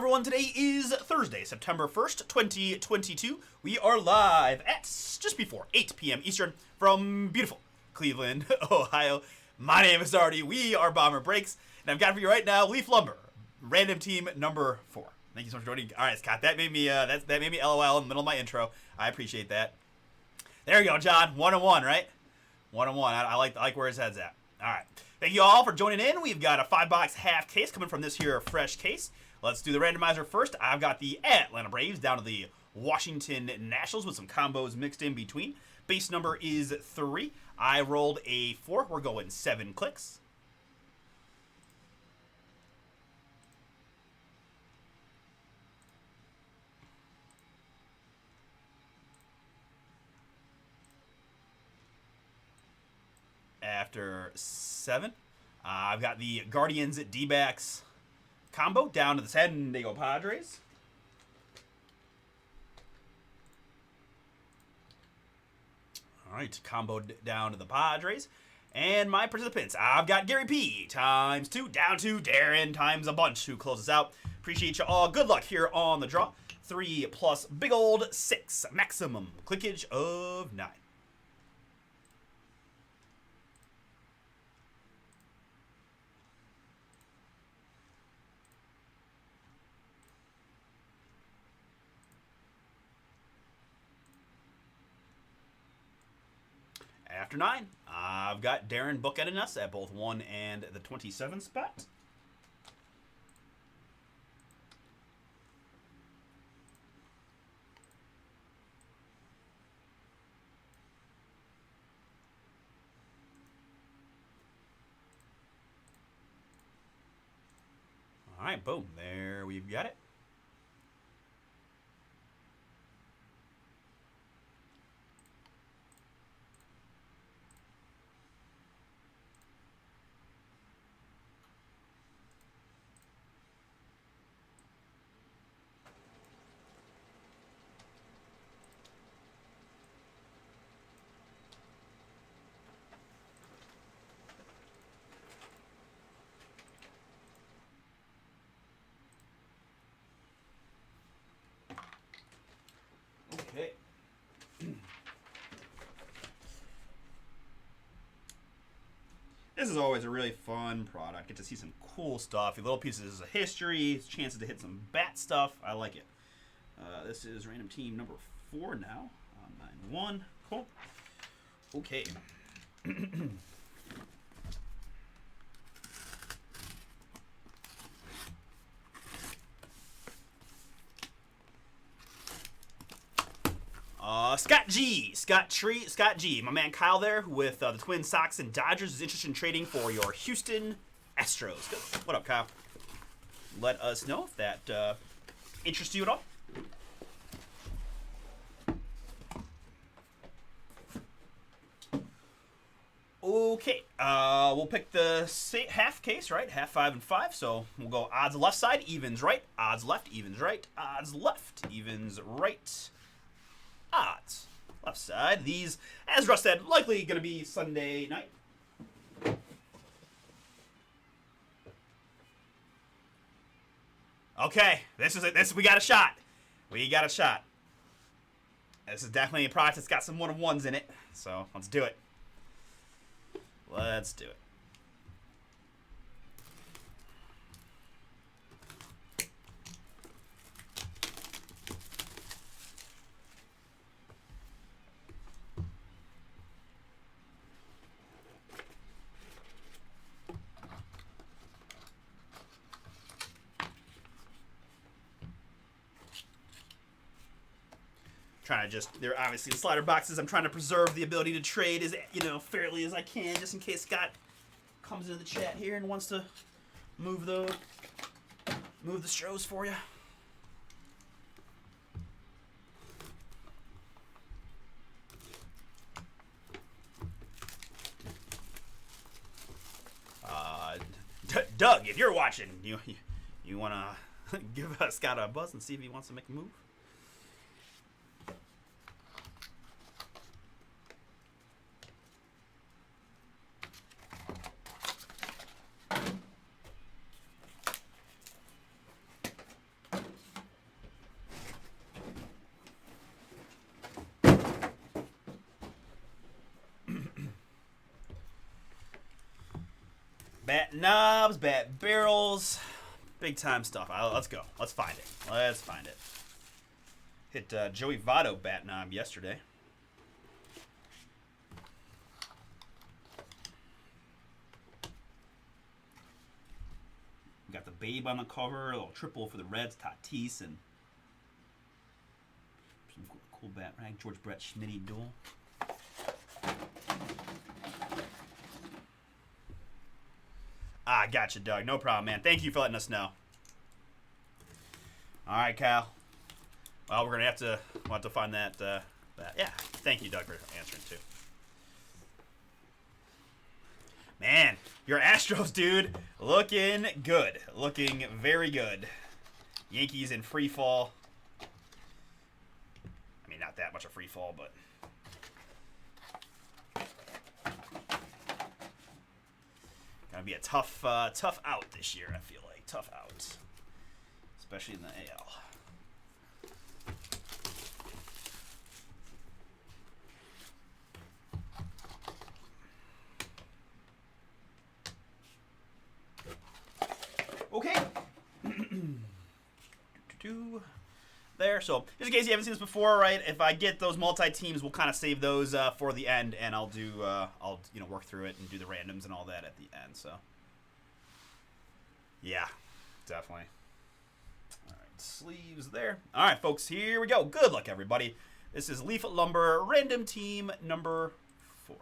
everyone? Today is Thursday, September 1st, 2022. We are live at just before 8 p.m. Eastern from beautiful Cleveland, Ohio. My name is Artie. We are Bomber Breaks, and I've got for you right now Leaf Lumber, random team number 4. Thank you so much for joining. All right, Scott, that made me LOL in the middle of my intro. I appreciate that. There you go, John. 1-1, right? 1-1. I like where his head's at. All right. Thank you all for joining in. We've got a 5-box half case coming from this here fresh case. Let's do the randomizer first. I've got the Atlanta Braves down to the Washington Nationals with some combos mixed in between. Base number is 3. I rolled a 4. We're going 7 clicks. After 7, I've got the Guardians at D-backs combo down to the San Diego Padres. All right, combo down to the Padres. And my participants, I've got Gary P times 2, down to Darren times a bunch who closes out. Appreciate you all. Good luck here on the draw. 3 plus big old 6. Maximum clickage of 9. After 9, I've got Darren bookending us at both 1 and the 27 spot. All right, boom. There we've got it. Okay. This is always a really fun product. Get to see some cool stuff, little pieces of history, chances to hit some bat stuff. I like it. This is random team number 4 now. 9-1. Cool. Okay. Scott G. My man Kyle there with the Twin Sox and Dodgers is interested in trading for your Houston Astros. Good. What up, Kyle? Let us know if that interests you at all. Okay, we'll pick the half case, right? Half 5 and 5. So we'll go odds left side, evens right, odds left, evens right, odds left, evens right. Odds left side. These, as Russ said, likely going to be Sunday night. Okay, this is it. We got a shot. We got a shot. This is definitely a product that's got some 1-of-1s in it. So let's do it. Let's do it. Trying to just, they're obviously the slider boxes. I'm trying to preserve the ability to trade as fairly as I can, just in case Scott comes into the chat here and wants to move the Stros for you. Doug, if you're watching, you wanna give Scott a buzz and see if he wants to make a move? Bat knobs, bat barrels. Big time stuff. Let's go. Let's find it. Let's find it. Hit Joey Votto bat knob yesterday. We got the Babe on the cover. A little triple for the Reds. Tatis and some cool bat rag. George Brett Schmitty duel. Ah, gotcha, Doug. No problem, man. Thank you for letting us know. All right, Cal. Well, we're gonna have to find that. Yeah. Thank you, Doug, for answering too. Man, your Astros, dude, looking good. Looking very good. Yankees in free fall. I mean, not that much of free fall, but. Gonna be a tough out this year, I feel like. Tough out. Especially in the AL. Okay. There. So, just in case you haven't seen this before, right? If I get those multi-teams, we'll kind of save those for the end, and I'll do work through it and do the randoms and all that at the end. So, yeah, definitely. All right, sleeves there. All right, folks, here we go. Good luck, everybody. This is Leaf Lumber random team number 4.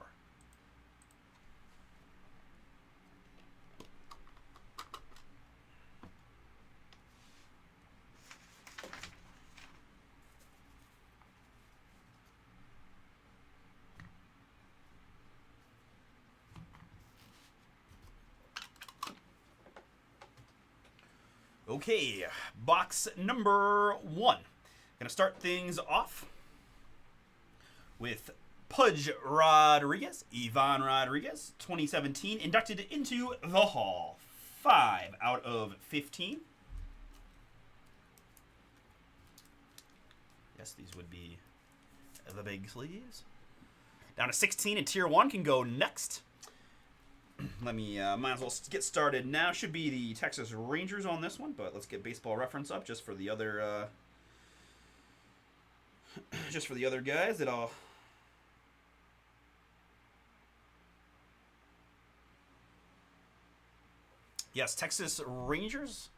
Okay, box number 1. Gonna start things off with Pudge Rodriguez, Ivan Rodriguez, 2017, inducted into the Hall. 5 out of 15. Yes, these would be the big sleeves. Down to 16 in Tier 1 can go next. Let me, might as well get started now. Should be the Texas Rangers on this one, but let's get Baseball Reference up just for the other, guys that all. Yes, Texas Rangers.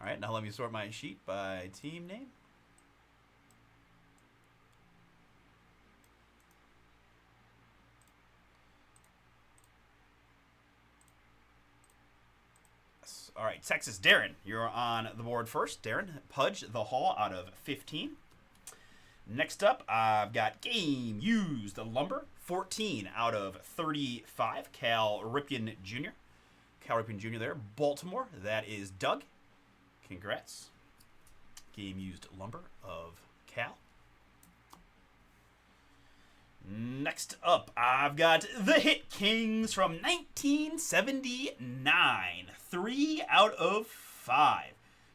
All right, now let me sort my sheet by team name. All right, Texas, Darren, you're on the board first. Darren, Pudge the Hall out of 15. Next up, I've got Game Used Lumber, 14 out of 35. Cal Ripken Jr. Cal Ripken Jr. there. Baltimore, that is Doug. Congrats. Game Used Lumber of Cal. Next up, I've got the Hit Kings from 1979. 3 out of 5.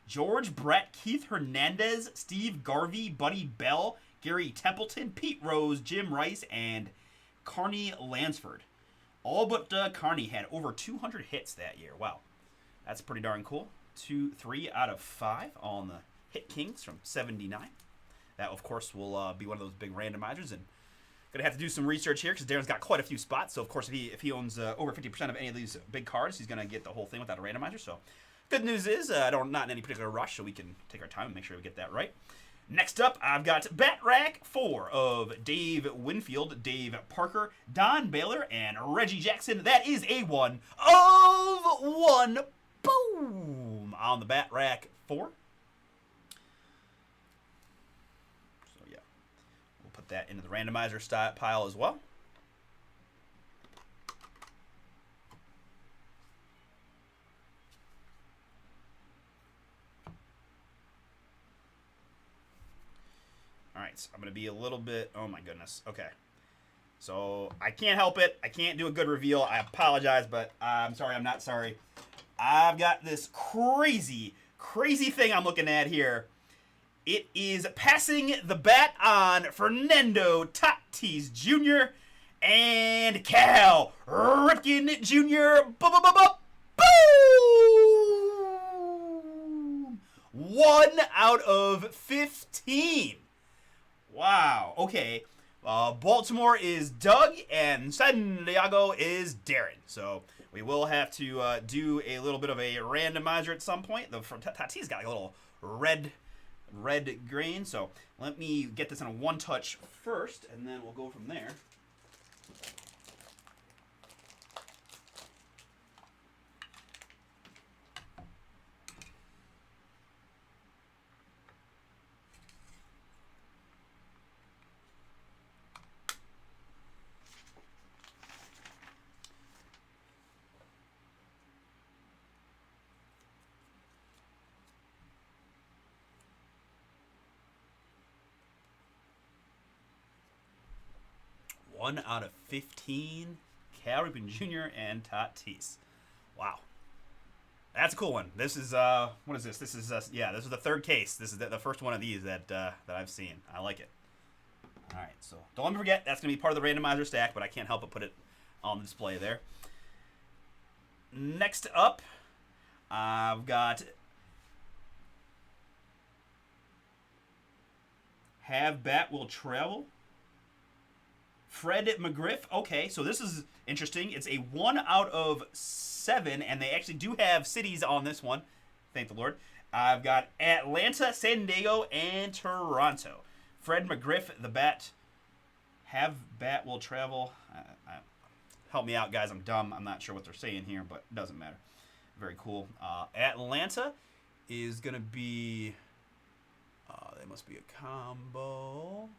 George Brett, Keith Hernandez, Steve Garvey, Buddy Bell, Gary Templeton, Pete Rose, Jim Rice, and Carney Lansford. All but Carney had over 200 hits that year. Wow. That's pretty darn cool. 3 out of 5 on the Hit Kings from 79. That, of course, will be one of those big randomizers, and gonna have to do some research here because Darren's got quite a few spots. So of course, if he owns over 50% of any of these big cards, he's gonna get the whole thing without a randomizer. So good news is not in any particular rush, so we can take our time and make sure we get that right. Next up, I've got Bat Rack 4 of Dave Winfield, Dave Parker, Don Baylor, and Reggie Jackson. That is a 1 of 1. Boom on the Bat Rack 4. That into the randomizer pile as well. All right, so I'm going to be a little bit, oh my goodness. Okay. So I can't help it. I can't do a good reveal. I apologize, but I'm sorry. I'm not sorry. I've got this crazy thing I'm looking at here. It is passing the bat on Fernando Tatis Jr. and Cal Ripken Jr. 1 out of 15. Wow. Okay. Baltimore is Doug, and San Diego is Darren. So we will have to do a little bit of a randomizer at some point. The Tatis got like a little red grain. So let me get this in a one touch first, and then we'll go from there. One out of 15, Cal Ripken Jr. and Tatis. Wow. That's a cool one. This is, what is this? This is, yeah, this is the third case. This is the first one of these that I've seen. I like it. All right, so don't let me forget, that's going to be part of the randomizer stack, but I can't help but put it on display there. Next up, I've got Have Bat Will Travel. Fred McGriff. Okay, so this is interesting. It's a 1 out of 7, and they actually do have cities on this one. Thank the Lord. I've got Atlanta, San Diego, and Toronto. Fred McGriff, the bat. Have Bat Will Travel. Help me out, guys. I'm dumb. I'm not sure what they're saying here, but it doesn't matter. Very cool. Atlanta is going to be... they must be a combo...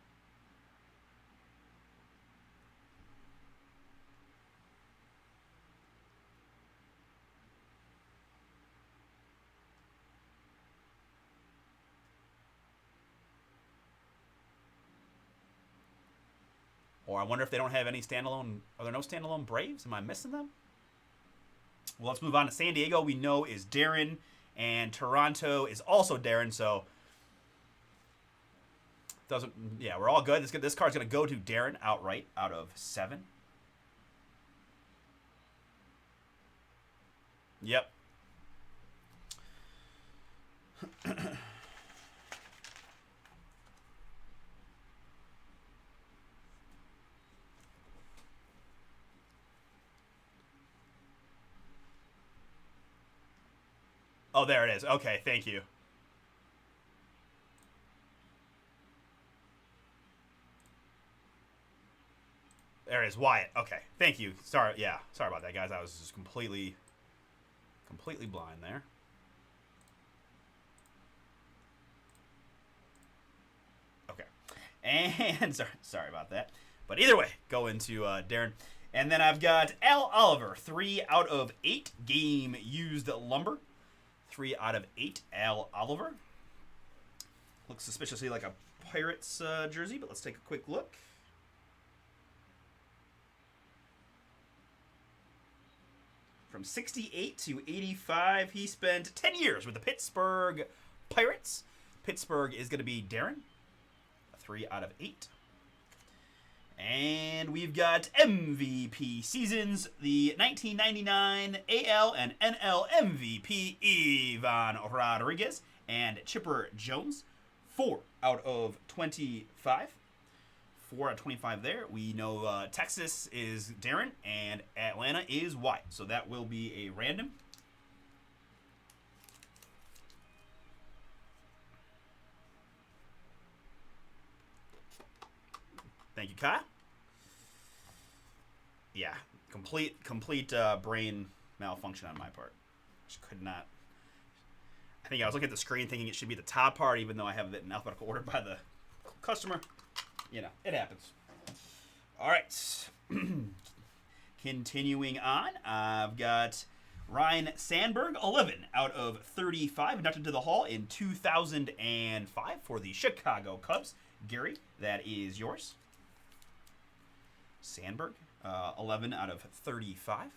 Or I wonder if they don't have any standalone... Are there no standalone Braves? Am I missing them? Well, let's move on to San Diego. We know is Darren. And Toronto is also Darren, so... Doesn't... Yeah, we're all good. This card's going to go to Darren outright out of 7. Yep. Oh, there it is. Okay, thank you. There it is, Wyatt. Okay, thank you. Sorry, yeah, sorry about that, guys. I was just completely blind there. Okay, and sorry about that. But either way, go into Darren. And then I've got Al Oliver, 3 out of 8 game used lumber. 3 out of 8, Al Oliver. Looks suspiciously like a Pirates jersey, but let's take a quick look. From 68 to 85, he spent 10 years with the Pittsburgh Pirates. Pittsburgh is going to be Darren. 3 out of 8. And we've got MVP seasons, the 1999 AL and NL MVP, Ivan Rodriguez and Chipper Jones. 4 out of 25. 4 out of 25 there. We know Texas is Darren and Atlanta is Wyatt. So that will be a random. Thank you, Kyle. Yeah, complete brain malfunction on my part. Just could not. I think I was looking at the screen thinking it should be the top part, even though I have it in alphabetical order by the customer. You know, it happens. All right. Continuing on, I've got Ryan Sandberg, 11 out of 35, inducted to the Hall in 2005 for the Chicago Cubs. Gary, that is yours. Sandberg, 11 out of 35.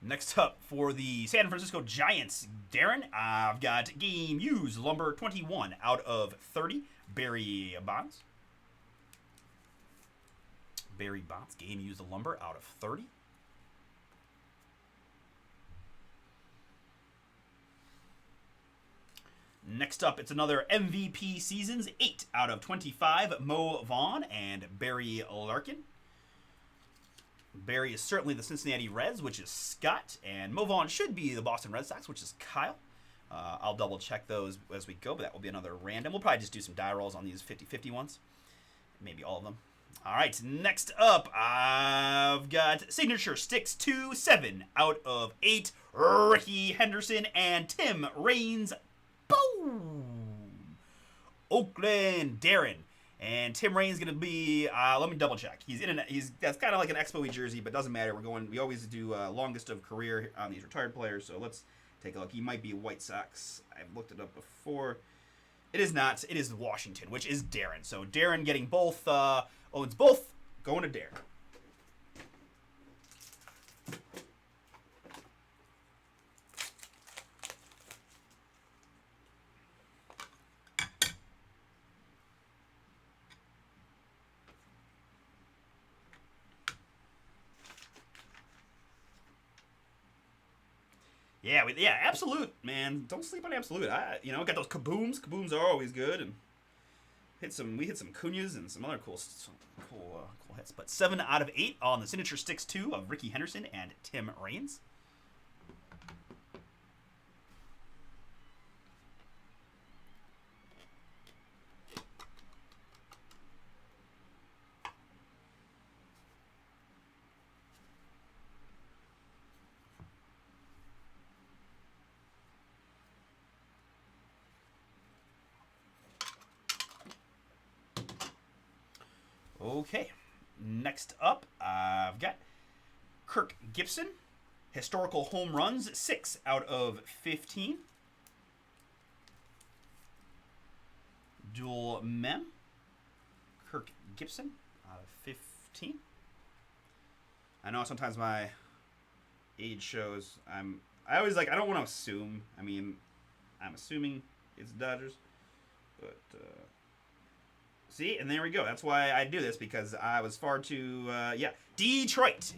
Next up for the San Francisco Giants, Darren, I've got game used lumber 21 out of 30. Barry Bonds. Barry Bonds, game used the lumber out of 30. Next up, it's another MVP seasons, 8 out of 25, Mo Vaughn and Barry Larkin. Barry is certainly the Cincinnati Reds, which is Scott, and Mo Vaughn should be the Boston Red Sox, which is Kyle. I'll double check those as we go, but that will be another random. We'll probably just do some die rolls on these 50-50 ones. Maybe all of them. All right, next up, I've got Signature Sticks 2, 7 out of 8, Ricky Henderson and Tim Raines. Boom! Oakland, Darren. And Tim Raines going to be, let me double check. That's kind of like an Expo jersey, but doesn't matter. We always do longest of career on these retired players, so let's take a look. He might be White Sox. I've looked it up before. It is not. It is Washington, which is Darren. So Darren getting both, owns both, going to Darren. Yeah, Absolute, man. Don't sleep on Absolute. Got those kabooms. Kabooms are always good, and we hit some Cunyas and some other cool hits. But 7 out of 8 on the Signature Sticks 2 of Ricky Henderson and Tim Raines. Okay, next up, I've got Kirk Gibson, historical home runs, 6 out of 15. Dual mem, Kirk Gibson out of 15. I know sometimes my age shows. I always I don't want to assume. I'm assuming it's Dodgers, but. See, and there we go. That's why I do this, because I was far too, Detroit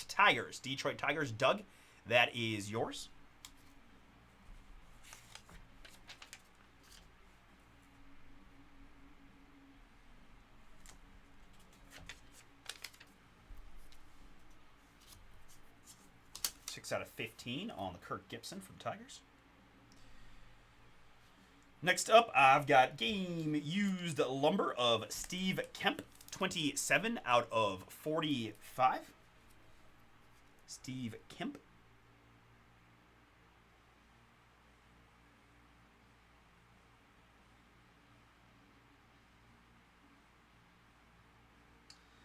Tigers. Detroit Tigers, Doug, that is yours. Six out of 15 on the Kirk Gibson from Tigers. Next up, I've got game used lumber of Steve Kemp, 27 out of 45. Steve Kemp.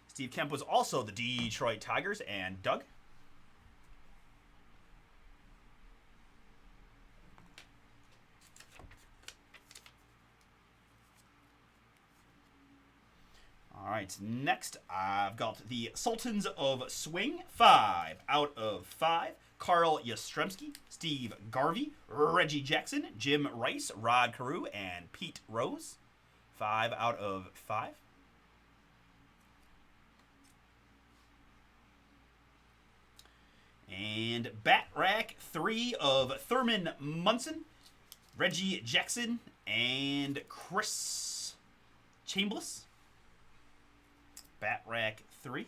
Steve Kemp was also the Detroit Tigers, and Doug. All right, next I've got the Sultans of Swing, 5 out of 5. Carl Yastrzemski, Steve Garvey, Reggie Jackson, Jim Rice, Rod Carew, and Pete Rose, 5 out of 5. And Bat Rack, 3 of Thurman Munson, Reggie Jackson, and Chris Chambliss. Bat Rack 3.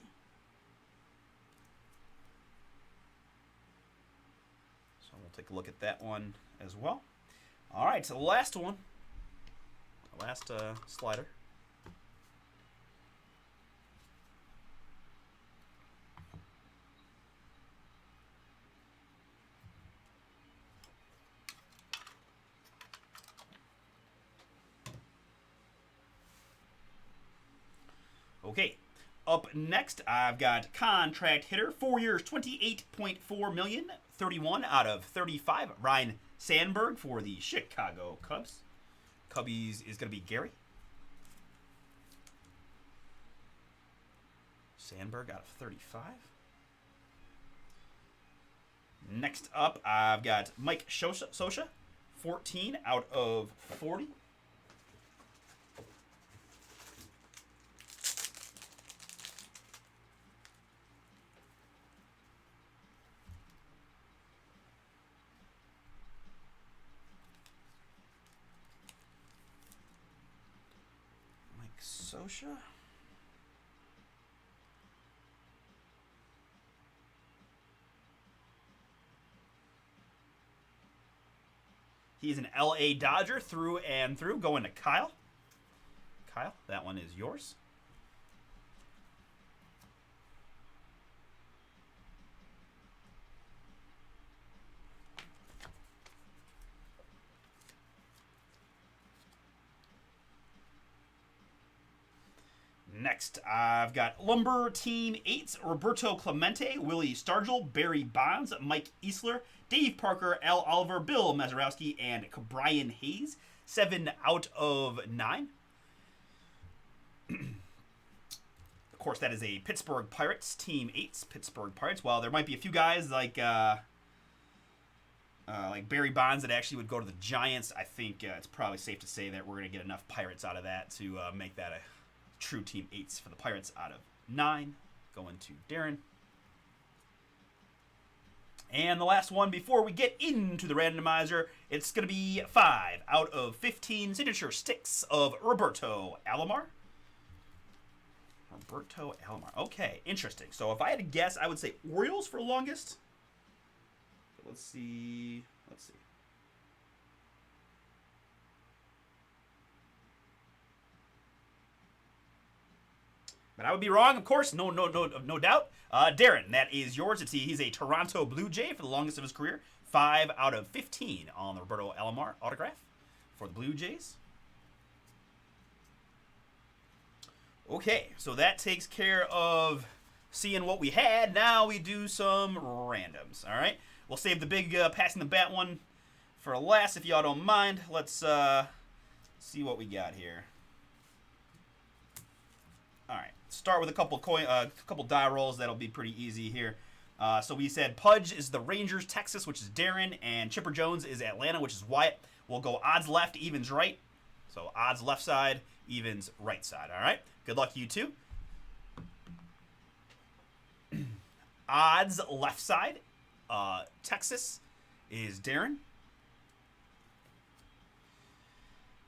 So we'll take a look at that one as well. All right, so the last one. The last slider. Okay. Up next, I've got contract hitter, 4 years, $28.4 million, 31 out of 35. Ryan Sandberg for the Chicago Cubs. Cubbies is going to be Gary. Sandberg out of 35. Next up, I've got Mike Scioscia, 14 out of 40. Scioscia. He's an LA Dodger through and through. Going to Kyle. Kyle, that one is yours. Next, I've got Lumber Team 8's Roberto Clemente, Willie Stargell, Barry Bonds, Mike Easler, Dave Parker, Al Oliver, Bill Mazeroski, and Brian Hayes. 7 out of 9. Of course, that is a Pittsburgh Pirates, Team 8's Pittsburgh Pirates. While there might be a few guys like Barry Bonds that actually would go to the Giants, I think it's probably safe to say that we're going to get enough Pirates out of that to make that a true Team 8s for the Pirates out of 9. Going to Darren. And the last one before we get into the randomizer, it's going to be 5 out of 15 signature sticks of Roberto Alomar. Roberto Alomar. Okay, interesting. So if I had to guess, I would say Orioles for longest. Let's see. But I would be wrong, of course. No doubt. Darren, that is yours. He's a Toronto Blue Jay for the longest of his career. 5 out of 15 on the Roberto Alomar autograph for the Blue Jays. Okay, so that takes care of seeing what we had. Now we do some randoms. All right, we'll save the big passing the bat one for last, if y'all don't mind. Let's see what we got here. All right, start with a couple die rolls. That'll be pretty easy here. So we said Pudge is the Rangers, Texas, which is Darren, and Chipper Jones is Atlanta, which is Wyatt. We'll go odds left, evens right. So odds left side, evens right side. All right, good luck to you two. Odds left side, Texas is Darren.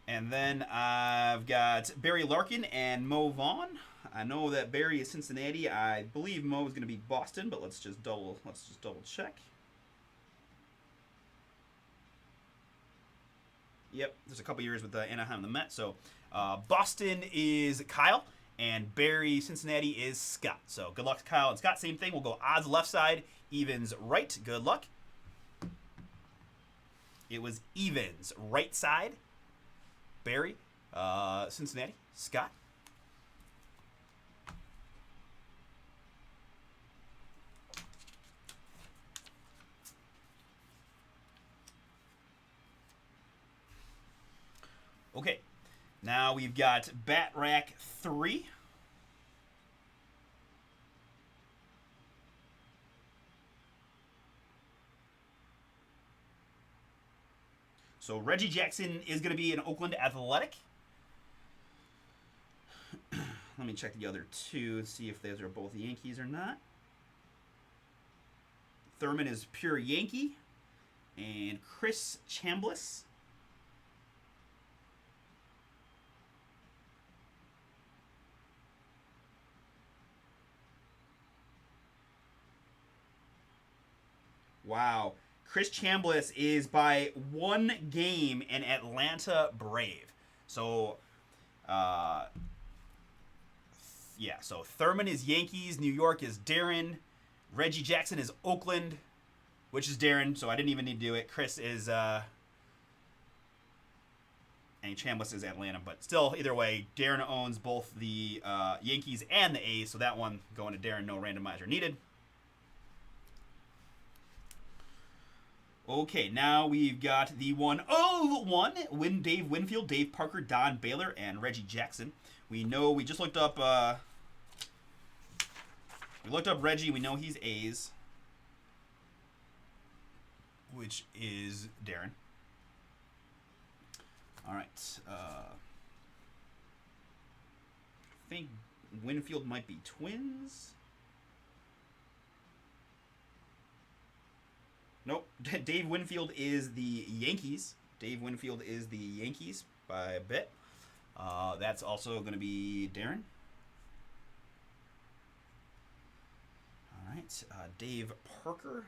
And then I've got Barry Larkin and Mo Vaughn. I know that Barry is Cincinnati. I believe Mo is going to be Boston, but let's just double check. Yep, there's a couple years with Anaheim and the Mets. So Boston is Kyle, and Barry Cincinnati is Scott. So good luck to Kyle and Scott. Same thing. We'll go odds left side, evens right. Good luck. It was evens right side. Barry, Cincinnati, Scott. Okay, now we've got Bat Rack 3. So Reggie Jackson is going to be an Oakland Athletic. Let me check the other two and see if those are both Yankees or not. Thurman is pure Yankee. And Chris Chambliss. Wow. Chris Chambliss is by 1 game an Atlanta Brave. So, yeah. So Thurman is Yankees. New York is Darren. Reggie Jackson is Oakland, which is Darren. So I didn't even need to do it. Chris is, and Chambliss is Atlanta. But still, either way, Darren owns both the Yankees and the A's. So that one going to Darren. No randomizer needed. Okay, now we've got the 101, Dave Winfield, Dave Parker, Don Baylor, and Reggie Jackson. We know, we just looked up, Reggie. We know he's A's, which is Darren. All right. I think Winfield might be Twins. Nope. Dave Winfield is the Yankees. Dave Winfield is the Yankees by a bit. That's also going to be Darren. All right, Dave Parker.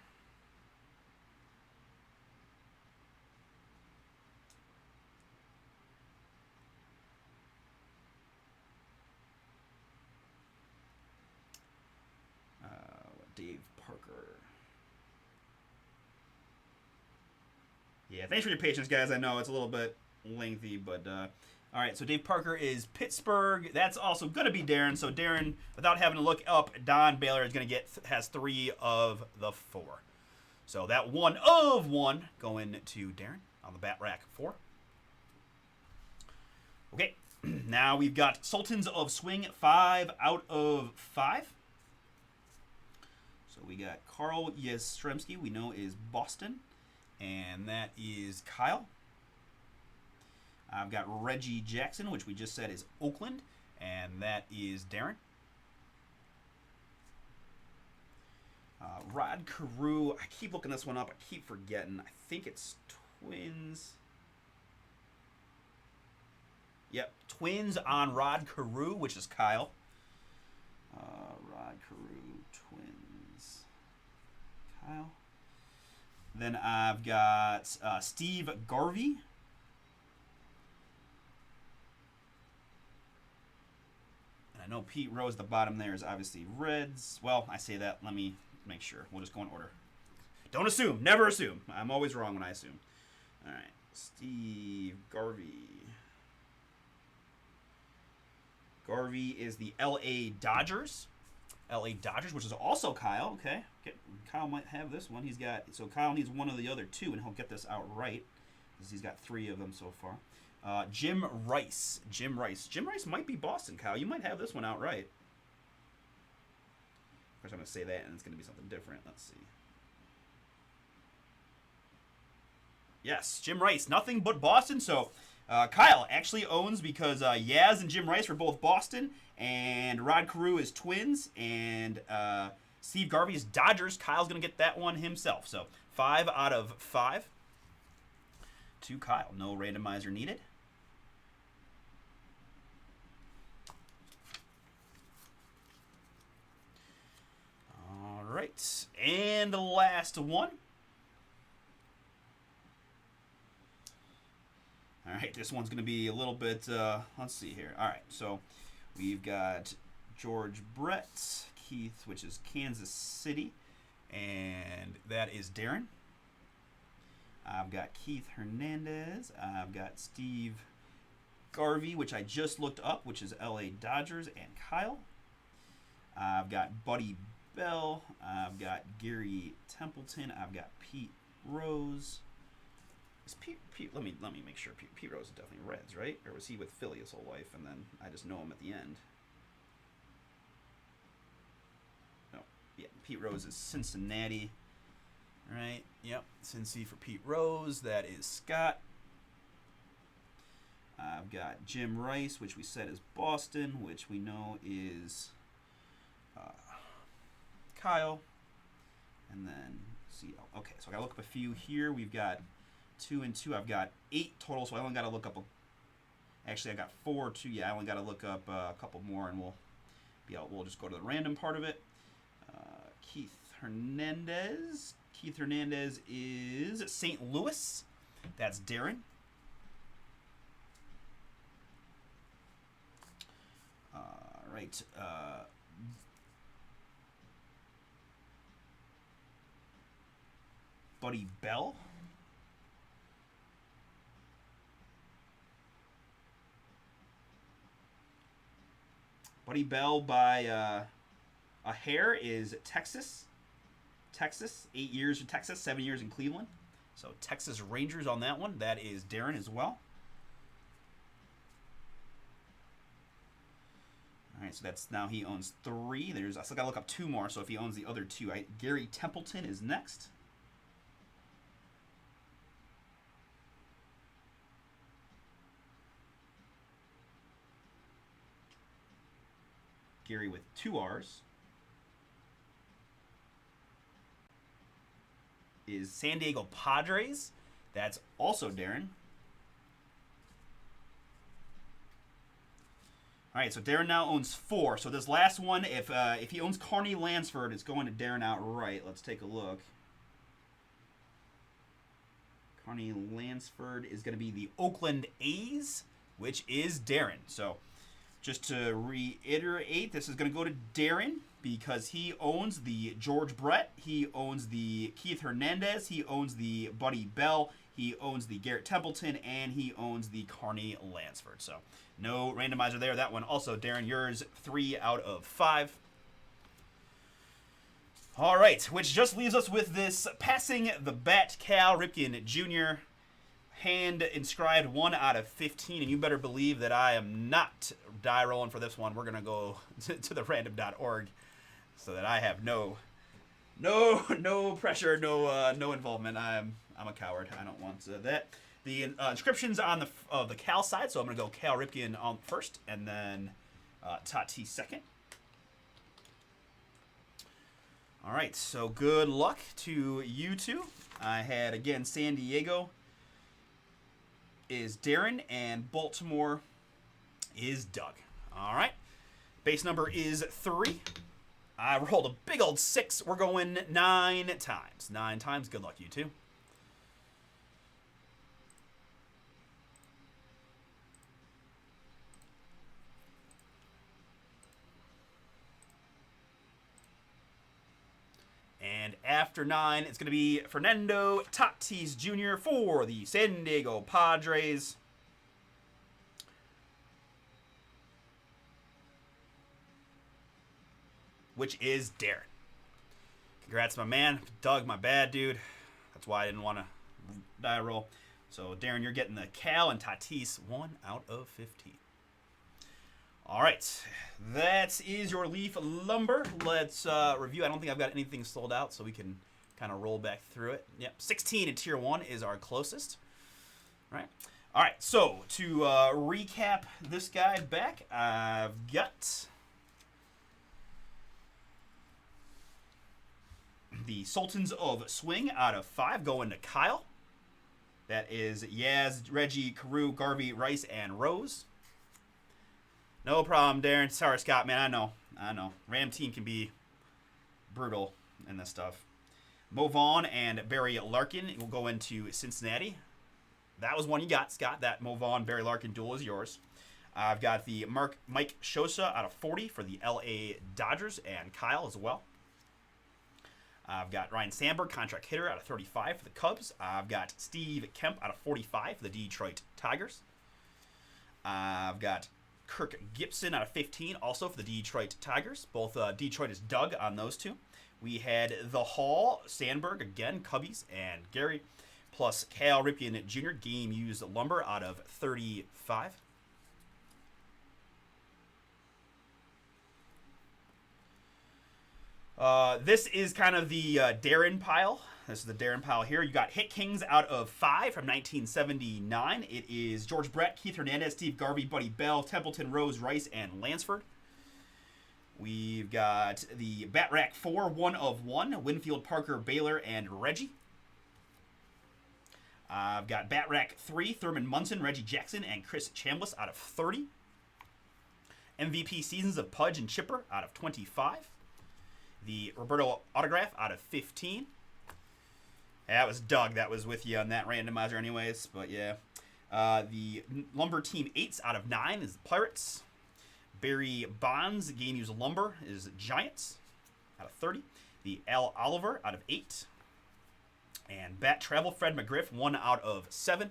Dave Parker. Yeah, thanks for your patience, guys. I know it's a little bit lengthy, but all right. So Dave Parker is Pittsburgh. That's also going to be Darren. So Darren, without having to look up, Don Baylor is going to has 3 of the 4. So that 1 of 1 going to Darren on the bat rack 4. Okay, now we've got Sultans of Swing 5 out of 5. So we got Carl Yastrzemski, we know is Boston, and that is Kyle. I've got Reggie Jackson, which we just said is Oakland, and that is Darren. Rod Carew, I keep looking this one up, I keep forgetting. I think it's Twins. Yep, Twins on Rod Carew, which is Kyle. Rod Carew, Twins. Kyle. Then I've got Steve Garvey. And I know Pete Rose, the bottom there is obviously Reds. Well, I say that. Let me make sure. We'll just go in order. Don't assume. Never assume. I'm always wrong when I assume. All right. Steve Garvey. Garvey is the L.A. Dodgers. L.A. Dodgers, which is also Kyle. Okay. Kyle might have this one. So Kyle needs one of the other 2, and he'll get this out right, because he's got 3 of them so far. Jim Rice. Jim Rice might be Boston, Kyle. You might have this one out right. Of course, I'm going to say that, and it's going to be something different. Let's see. Yes, Jim Rice. Nothing but Boston. So Kyle actually owns, because Yaz and Jim Rice were both Boston, and Rod Carew is Twins, and Steve Garvey is Dodgers. Kyle's going to get that one himself. So 5 out of 5 to Kyle. No randomizer needed. All right. And the last one. All right, this one's going to be a little bit, let's see here. All right, so we've got George Brett, Keith, which is Kansas City, and that is Darren. I've got Keith Hernandez. I've got Steve Garvey, which I just looked up, which is L.A. Dodgers, and Kyle. I've got Buddy Bell. I've got Gary Templeton. I've got Pete Rose. Pete, let me make sure. Pete Rose is definitely Reds, right? Or was he with Philly his whole life, and then I just know him at the end? No, yeah, Pete Rose is Cincinnati, right? Yep, Cincy for Pete Rose. That is Scott. I've got Jim Rice, which we said is Boston, which we know is Kyle. And then see, okay, so I gotta look up a few here. We've got 2 and 2. I've got 8 total, so I only got to look up actually I got 4 too. Yeah, I only got to look up a couple more, and we'll just go to the random part of it. Keith Hernandez. Keith Hernandez is St. Louis. That's Darren. All right. Buddy Bell. Buddy Bell by a hair is Texas. 8 years in Texas, 7 years in Cleveland. So Texas Rangers on that one. That is Darren as well. All right, so that's now he owns 3. I still got to look up 2 more, so if he owns the other 2. Gary Templeton is next. Gary with 2 R's. Is San Diego Padres. That's also Darren. All right, so Darren now owns 4. So this last one, if he owns Carney Lansford, it's going to Darren outright. Let's take a look. Carney Lansford is going to be the Oakland A's, which is Darren. So just to reiterate, this is going to go to Darren because he owns the George Brett, he owns the Keith Hernandez, he owns the Buddy Bell, he owns the Garrett Templeton, and he owns the Carney Lansford. So no randomizer there. That one also, Darren, yours 3 out of 5. All right, which just leaves us with this passing the bat Cal Ripken Jr. hand inscribed 1 out of 15, and you better believe that I am not die rolling for this one. We're gonna go to the random.org so that I have no pressure, no involvement. I'm a coward. I don't want that. The inscriptions on the Cal side, so I'm gonna go Cal Ripken on first, and then Tatis second. All right, so good luck to you two. I had, again, San Diego is Darren, and Baltimore is Doug. All right, base number is 3. I rolled a big old 6. We're going 9 times. 9 times. Good luck, you two. And after 9, it's going to be Fernando Tatis Jr. for the San Diego Padres. Which is Darren. Congrats, my man. Doug, my bad, dude. That's why I didn't want to die roll. So, Darren, you're getting the Cal, and Tatis 1 out of 15. All right, that is your Leaf Lumber. Let's review. I don't think I've got anything sold out, so we can kind of roll back through it. Yep, 16 in Tier 1 is our closest. All right, so to recap this guy back, I've got the Sultans of Swing out of 5 going to Kyle. That is Yaz, Reggie, Carew, Garvey, Rice, and Rose. No problem, Darren. Sorry, Scott, man. I know. Ram team can be brutal in this stuff. Mo Vaughn and Barry Larkin will go into Cincinnati. That was one you got, Scott. That Mo Vaughn, Barry Larkin duel is yours. I've got the Mike Shosa out of 40 for the LA Dodgers and Kyle as well. I've got Ryan Sandberg, contract hitter, out of 35 for the Cubs. I've got Steve Kemp out of 45 for the Detroit Tigers. I've got Kirk Gibson out of 15, also for the Detroit Tigers. Both Detroit is Doug on those two. We had the Hall, Sandberg, again, Cubbies, and Gary, plus Cal Ripken Jr., game-used lumber out of 35. This is kind of the Darren pile. This is the Darren pile here. You got Hit Kings out of 5 from 1979. It is George Brett, Keith Hernandez, Steve Garvey, Buddy Bell, Templeton, Rose, Rice, and Lansford. We've got the Bat Rack 4, 1 of 1, Winfield, Parker, Baylor, and Reggie. I've got Bat Rack 3, Thurman Munson, Reggie Jackson, and Chris Chambliss out of 30. MVP seasons of Pudge and Chipper out of 25. The Roberto autograph out of 15. That was Doug that was with you on that randomizer anyways, but yeah. The Lumber Team 8s out of 9 is the Pirates. Barry Bonds, game used lumber, is Giants out of 30. The Al Oliver out of 8. And Bat Travel, Fred McGriff, 1 out of 7.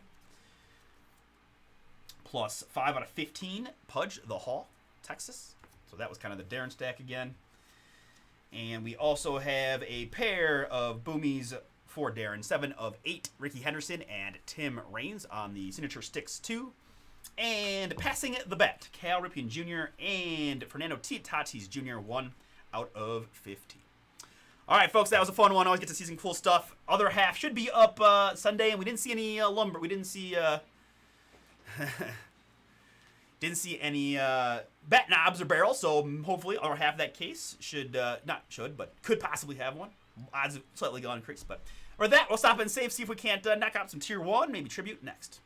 Plus 5 out of 15, Pudge the Hall, Texas. So that was kind of the Darren stack again. And we also have a pair of Boomies for Darren. 7 of 8, Ricky Henderson and Tim Raines on the Signature Sticks 2. And passing the bat, Cal Ripken Jr. and Fernando Tatis Jr. 1 out of 15. All right, folks, that was a fun one. Always get to see some cool stuff. Other half should be up Sunday, and we didn't see any lumber. We didn't see any bat knobs or barrels, so hopefully our half of that case but could possibly have one. Odds have slightly gone increased, but with that, we'll stop and save, see if we can't knock out some Tier 1, maybe Tribute next.